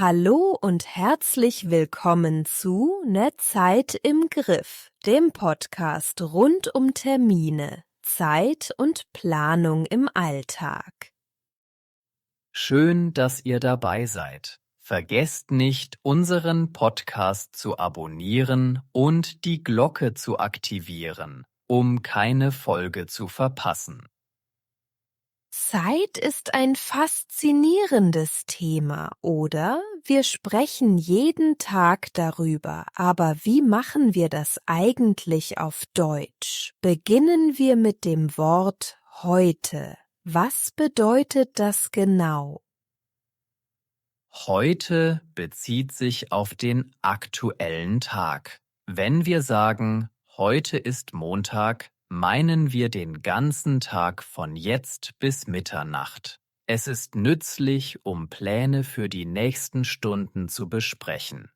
Hallo und herzlich willkommen zu Ne Zeit im Griff, dem Podcast rund um Termine, Zeit und Planung im Alltag. Schön, dass ihr dabei seid. Vergesst nicht, unseren Podcast zu abonnieren und die Glocke zu aktivieren, um keine Folge zu verpassen. Zeit ist ein faszinierendes Thema, oder? Wir sprechen jeden Tag darüber, aber wie machen wir das eigentlich auf Deutsch? Beginnen wir mit dem Wort heute. Was bedeutet das genau? Heute bezieht sich auf den aktuellen Tag. Wenn wir sagen, heute ist Montag, meinen wir den ganzen Tag von jetzt bis Mitternacht. Es ist nützlich, um Pläne für die nächsten Stunden zu besprechen.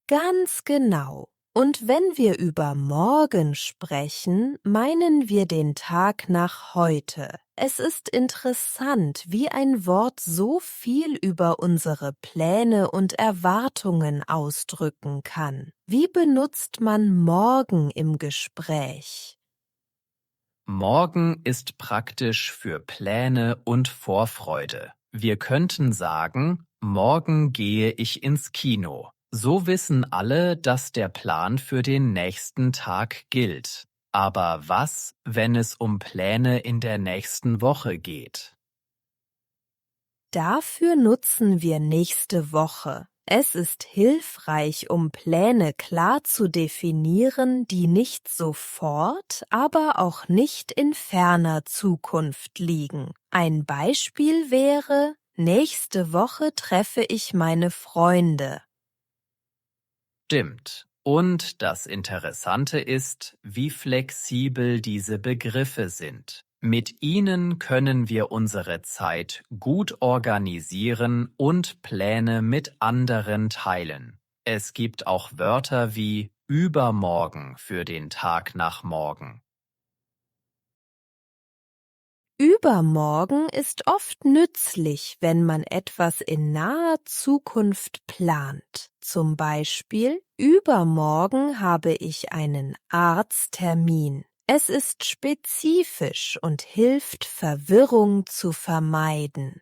Ganz genau. Und wenn wir über morgen sprechen, meinen wir den Tag nach heute. Es ist interessant, wie ein Wort so viel über unsere Pläne und Erwartungen ausdrücken kann. Wie benutzt man morgen im Gespräch? Morgen ist praktisch für Pläne und Vorfreude. Wir könnten sagen, morgen gehe ich ins Kino. So wissen alle, dass der Plan für den nächsten Tag gilt. Aber was, wenn es um Pläne in der nächsten Woche geht? Dafür nutzen wir nächste Woche. Es ist hilfreich, um Pläne klar zu definieren, die nicht sofort, aber auch nicht in ferner Zukunft liegen. Ein Beispiel wäre: Nächste Woche treffe ich meine Freunde. Stimmt. Und das Interessante ist, wie flexibel diese Begriffe sind. Mit ihnen können wir unsere Zeit gut organisieren und Pläne mit anderen teilen. Es gibt auch Wörter wie übermorgen für den Tag nach morgen. Übermorgen ist oft nützlich, wenn man etwas in naher Zukunft plant. Zum Beispiel: Übermorgen habe ich einen Arzttermin. Es ist spezifisch und hilft, Verwirrung zu vermeiden.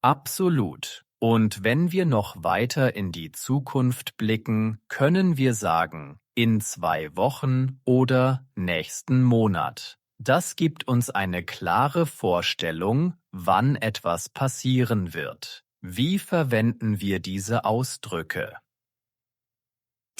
Absolut. Und wenn wir noch weiter in die Zukunft blicken, können wir sagen, in 2 Wochen oder nächsten Monat. Das gibt uns eine klare Vorstellung, wann etwas passieren wird. Wie verwenden wir diese Ausdrücke?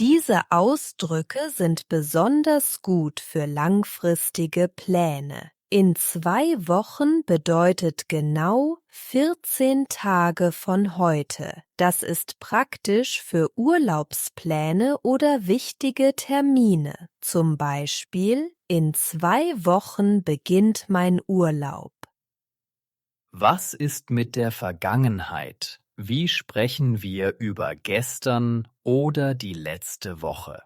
Diese Ausdrücke sind besonders gut für langfristige Pläne. In 2 Wochen bedeutet genau 14 Tage von heute. Das ist praktisch für Urlaubspläne oder wichtige Termine. Zum Beispiel: In 2 Wochen beginnt mein Urlaub. Was ist mit der Vergangenheit? Wie sprechen wir über gestern oder die letzte Woche?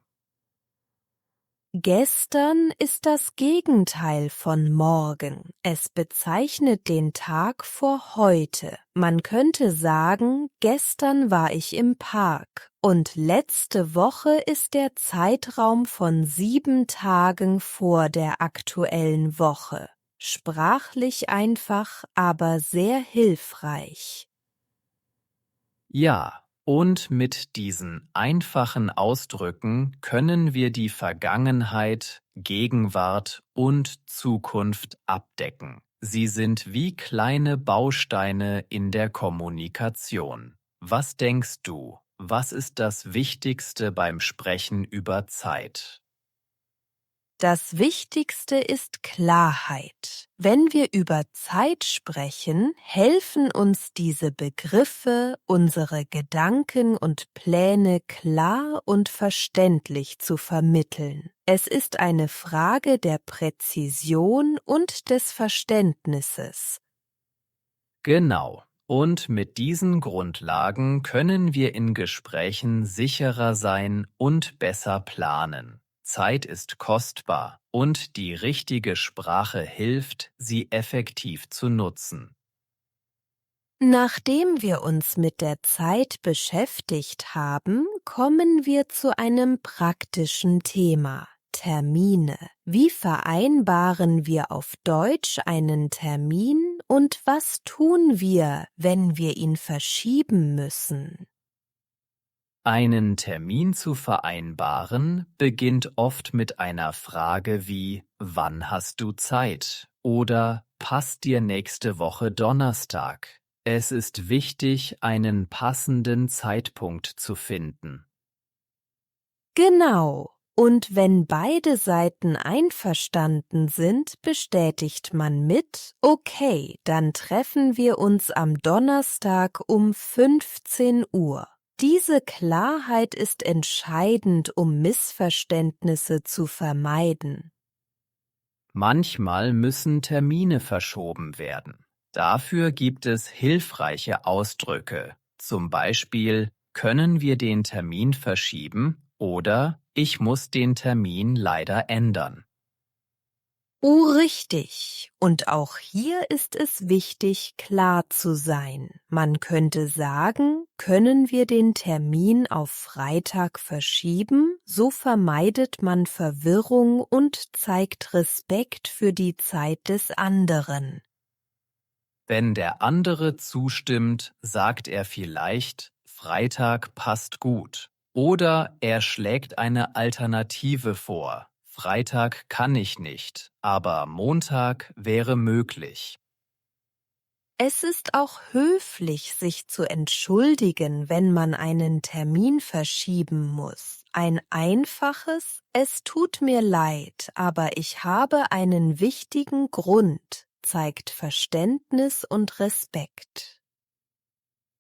Gestern ist das Gegenteil von morgen. Es bezeichnet den Tag vor heute. Man könnte sagen, gestern war ich im Park. Und letzte Woche ist der Zeitraum von 7 Tagen vor der aktuellen Woche. Sprachlich einfach, aber sehr hilfreich. Ja, und mit diesen einfachen Ausdrücken können wir die Vergangenheit, Gegenwart und Zukunft abdecken. Sie sind wie kleine Bausteine in der Kommunikation. Was denkst du? Was ist das Wichtigste beim Sprechen über Zeit? Das Wichtigste ist Klarheit. Wenn wir über Zeit sprechen, helfen uns diese Begriffe, unsere Gedanken und Pläne klar und verständlich zu vermitteln. Es ist eine Frage der Präzision und des Verständnisses. Genau. Und mit diesen Grundlagen können wir in Gesprächen sicherer sein und besser planen. Zeit ist kostbar und die richtige Sprache hilft, sie effektiv zu nutzen. Nachdem wir uns mit der Zeit beschäftigt haben, kommen wir zu einem praktischen Thema: Termine. Wie vereinbaren wir auf Deutsch einen Termin und was tun wir, wenn wir ihn verschieben müssen? Einen Termin zu vereinbaren beginnt oft mit einer Frage wie „Wann hast du Zeit?" oder „Passt dir nächste Woche Donnerstag?" Es ist wichtig, einen passenden Zeitpunkt zu finden. Genau. Und wenn beide Seiten einverstanden sind, bestätigt man mit: Okay, dann treffen wir uns am Donnerstag um 15 Uhr. Diese Klarheit ist entscheidend, um Missverständnisse zu vermeiden. Manchmal müssen Termine verschoben werden. Dafür gibt es hilfreiche Ausdrücke. Zum Beispiel „Können wir den Termin verschieben?" oder „Ich muss den Termin leider ändern." Oh, richtig. Und auch hier ist es wichtig, klar zu sein. Man könnte sagen: Können wir den Termin auf Freitag verschieben? So vermeidet man Verwirrung und zeigt Respekt für die Zeit des anderen. Wenn der andere zustimmt, sagt er vielleicht „Freitag passt gut" oder er schlägt eine Alternative vor. „Freitag kann ich nicht, aber Montag wäre möglich." Es ist auch höflich, sich zu entschuldigen, wenn man einen Termin verschieben muss. Ein einfaches „Es tut mir leid, aber ich habe einen wichtigen Grund“ zeigt Verständnis und Respekt.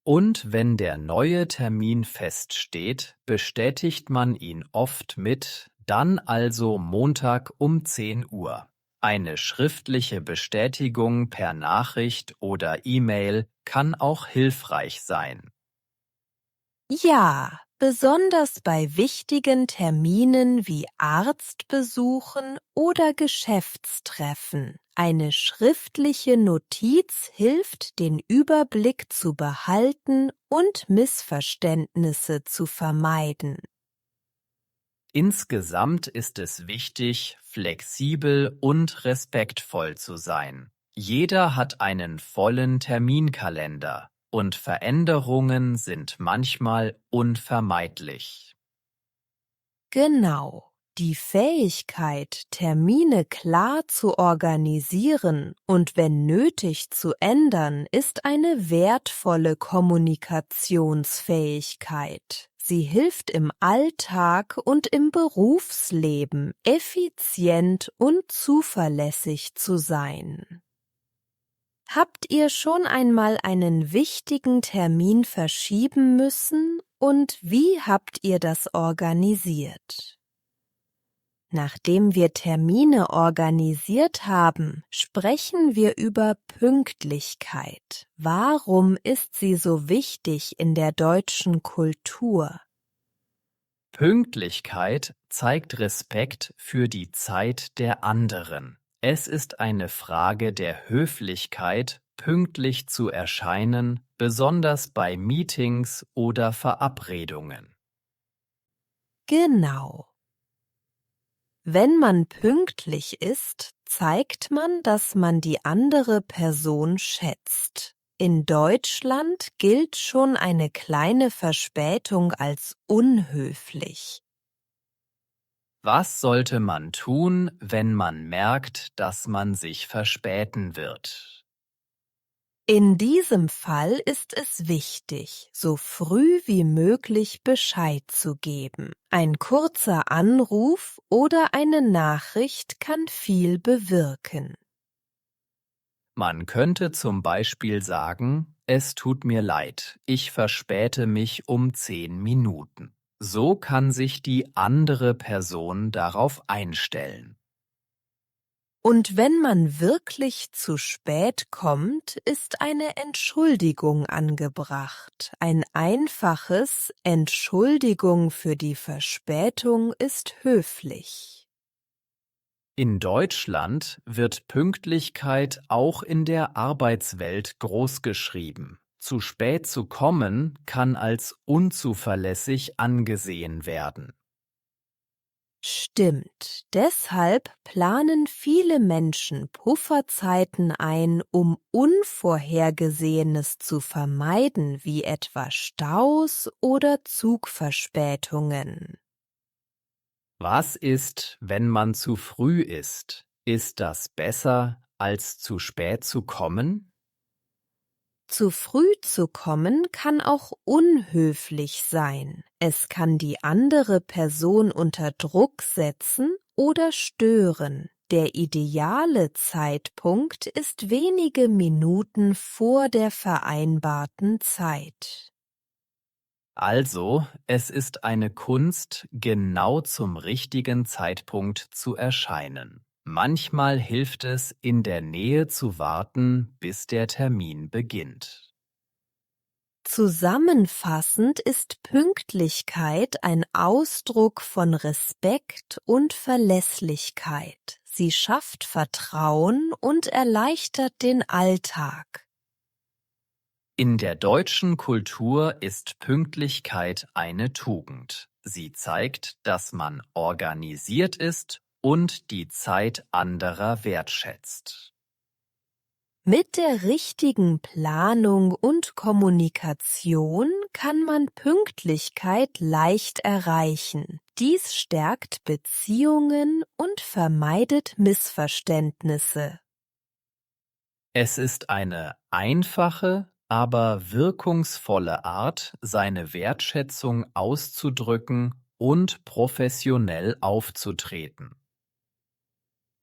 Und wenn der neue Termin feststeht, bestätigt man ihn oft mit „Dann also Montag um 10 Uhr." Eine schriftliche Bestätigung per Nachricht oder E-Mail kann auch hilfreich sein. Ja, besonders bei wichtigen Terminen wie Arztbesuchen oder Geschäftstreffen. Eine schriftliche Notiz hilft, den Überblick zu behalten und Missverständnisse zu vermeiden. Insgesamt ist es wichtig, flexibel und respektvoll zu sein. Jeder hat einen vollen Terminkalender und Veränderungen sind manchmal unvermeidlich. Genau. Die Fähigkeit, Termine klar zu organisieren und wenn nötig zu ändern, ist eine wertvolle Kommunikationsfähigkeit. Sie hilft im Alltag und im Berufsleben, effizient und zuverlässig zu sein. Habt ihr schon einmal einen wichtigen Termin verschieben müssen und wie habt ihr das organisiert? Nachdem wir Termine organisiert haben, sprechen wir über Pünktlichkeit. Warum ist sie so wichtig in der deutschen Kultur? Pünktlichkeit zeigt Respekt für die Zeit der anderen. Es ist eine Frage der Höflichkeit, pünktlich zu erscheinen, besonders bei Meetings oder Verabredungen. Genau. Wenn man pünktlich ist, zeigt man, dass man die andere Person schätzt. In Deutschland gilt schon eine kleine Verspätung als unhöflich. Was sollte man tun, wenn man merkt, dass man sich verspäten wird? In diesem Fall ist es wichtig, so früh wie möglich Bescheid zu geben. Ein kurzer Anruf oder eine Nachricht kann viel bewirken. Man könnte zum Beispiel sagen, „Es tut mir leid, ich verspäte mich um 10 Minuten." So kann sich die andere Person darauf einstellen. Und wenn man wirklich zu spät kommt, ist eine Entschuldigung angebracht. Ein einfaches „Entschuldigung für die Verspätung“ ist höflich. In Deutschland wird Pünktlichkeit auch in der Arbeitswelt großgeschrieben. Zu spät zu kommen kann als unzuverlässig angesehen werden. Stimmt. Deshalb planen viele Menschen Pufferzeiten ein, um Unvorhergesehenes zu vermeiden, wie etwa Staus oder Zugverspätungen. Was ist, wenn man zu früh ist? Ist das besser, als zu spät zu kommen? Zu früh zu kommen kann auch unhöflich sein. Es kann die andere Person unter Druck setzen oder stören. Der ideale Zeitpunkt ist wenige Minuten vor der vereinbarten Zeit. Also, es ist eine Kunst, genau zum richtigen Zeitpunkt zu erscheinen. Manchmal hilft es, in der Nähe zu warten, bis der Termin beginnt. Zusammenfassend ist Pünktlichkeit ein Ausdruck von Respekt und Verlässlichkeit. Sie schafft Vertrauen und erleichtert den Alltag. In der deutschen Kultur ist Pünktlichkeit eine Tugend. Sie zeigt, dass man organisiert ist und die Zeit anderer wertschätzt. Mit der richtigen Planung und Kommunikation kann man Pünktlichkeit leicht erreichen. Dies stärkt Beziehungen und vermeidet Missverständnisse. Es ist eine einfache, aber wirkungsvolle Art, seine Wertschätzung auszudrücken und professionell aufzutreten.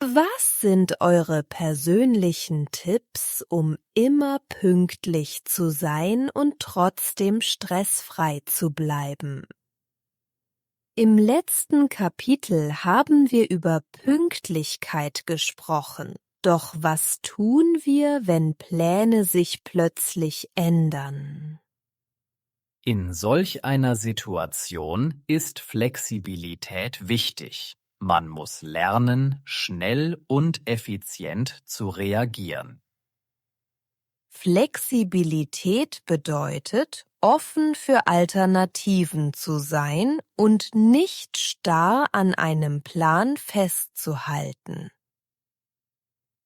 Was sind eure persönlichen Tipps, um immer pünktlich zu sein und trotzdem stressfrei zu bleiben? Im letzten Kapitel haben wir über Pünktlichkeit gesprochen. Doch was tun wir, wenn Pläne sich plötzlich ändern? In solch einer Situation ist Flexibilität wichtig. Man muss lernen, schnell und effizient zu reagieren. Flexibilität bedeutet, offen für Alternativen zu sein und nicht starr an einem Plan festzuhalten.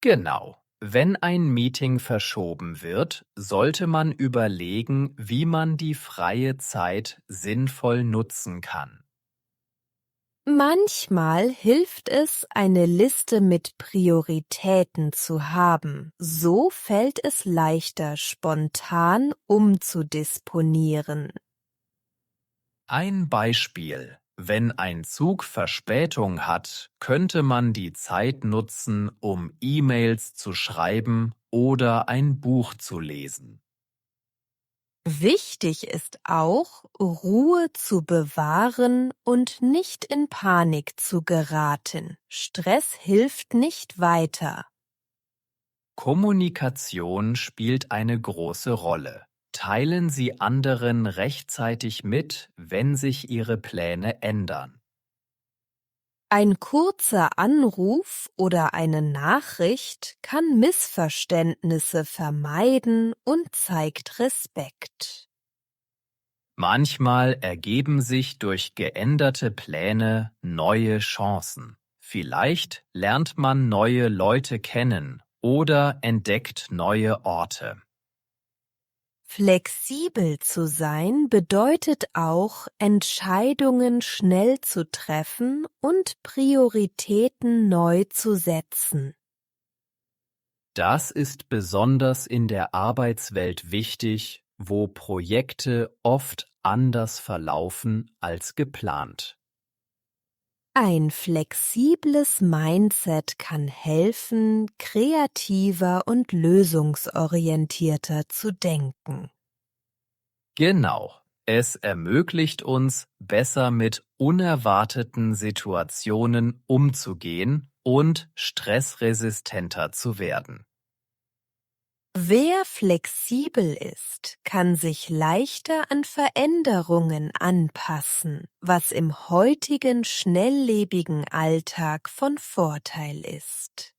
Genau. Wenn ein Meeting verschoben wird, sollte man überlegen, wie man die freie Zeit sinnvoll nutzen kann. Manchmal hilft es, eine Liste mit Prioritäten zu haben. So fällt es leichter, spontan umzudisponieren. Ein Beispiel: Wenn ein Zug Verspätung hat, könnte man die Zeit nutzen, um E-Mails zu schreiben oder ein Buch zu lesen. Wichtig ist auch, Ruhe zu bewahren und nicht in Panik zu geraten. Stress hilft nicht weiter. Kommunikation spielt eine große Rolle. Teilen Sie anderen rechtzeitig mit, wenn sich Ihre Pläne ändern. Ein kurzer Anruf oder eine Nachricht kann Missverständnisse vermeiden und zeigt Respekt. Manchmal ergeben sich durch geänderte Pläne neue Chancen. Vielleicht lernt man neue Leute kennen oder entdeckt neue Orte. Flexibel zu sein bedeutet auch, Entscheidungen schnell zu treffen und Prioritäten neu zu setzen. Das ist besonders in der Arbeitswelt wichtig, wo Projekte oft anders verlaufen als geplant. Ein flexibles Mindset kann helfen, kreativer und lösungsorientierter zu denken. Genau, es ermöglicht uns, besser mit unerwarteten Situationen umzugehen und stressresistenter zu werden. Wer flexibel ist, kann sich leichter an Veränderungen anpassen, was im heutigen schnelllebigen Alltag von Vorteil ist.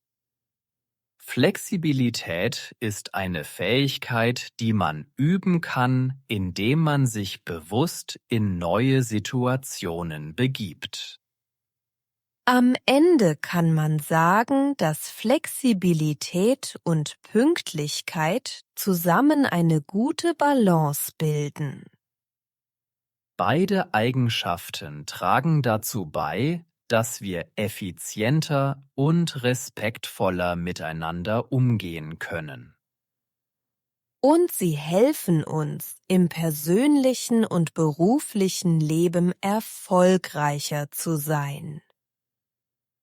Flexibilität ist eine Fähigkeit, die man üben kann, indem man sich bewusst in neue Situationen begibt. Am Ende kann man sagen, dass Flexibilität und Pünktlichkeit zusammen eine gute Balance bilden. Beide Eigenschaften tragen dazu bei, dass wir effizienter und respektvoller miteinander umgehen können. Und sie helfen uns, im persönlichen und beruflichen Leben erfolgreicher zu sein.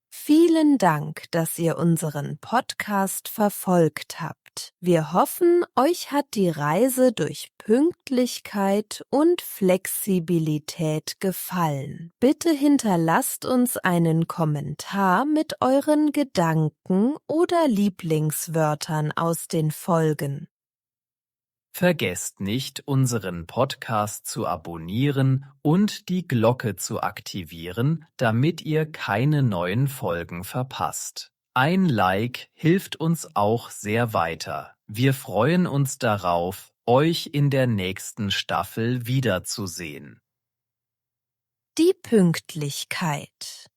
Vielen Dank, dass ihr unseren Podcast verfolgt habt. Wir hoffen, euch hat die Reise durch Pünktlichkeit und Flexibilität gefallen. Bitte hinterlasst uns einen Kommentar mit euren Gedanken oder Lieblingswörtern aus den Folgen. Vergesst nicht, unseren Podcast zu abonnieren und die Glocke zu aktivieren, damit ihr keine neuen Folgen verpasst. Ein Like hilft uns auch sehr weiter. Wir freuen uns darauf, euch in der nächsten Staffel wiederzusehen. Die Pünktlichkeit.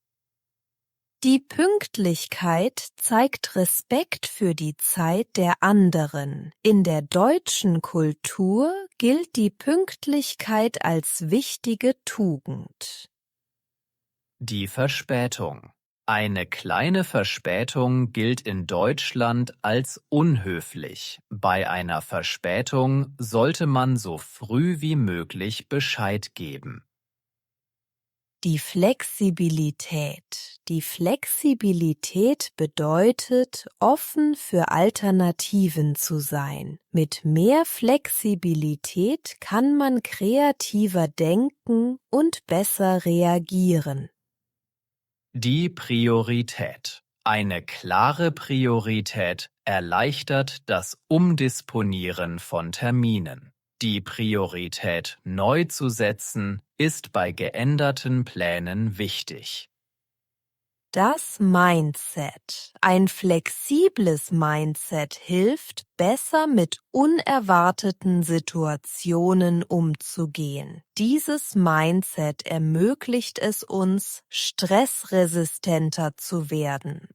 Die Pünktlichkeit zeigt Respekt für die Zeit der anderen. In der deutschen Kultur gilt die Pünktlichkeit als wichtige Tugend. Die Verspätung. Eine kleine Verspätung gilt in Deutschland als unhöflich. Bei einer Verspätung sollte man so früh wie möglich Bescheid geben. Die Flexibilität. Die Flexibilität bedeutet, offen für Alternativen zu sein. Mit mehr Flexibilität kann man kreativer denken und besser reagieren. Die Priorität. Eine klare Priorität erleichtert das Umdisponieren von Terminen. Die Priorität neu zu setzen, ist bei geänderten Plänen wichtig. Das Mindset. Ein flexibles Mindset hilft, besser mit unerwarteten Situationen umzugehen. Dieses Mindset ermöglicht es uns, stressresistenter zu werden.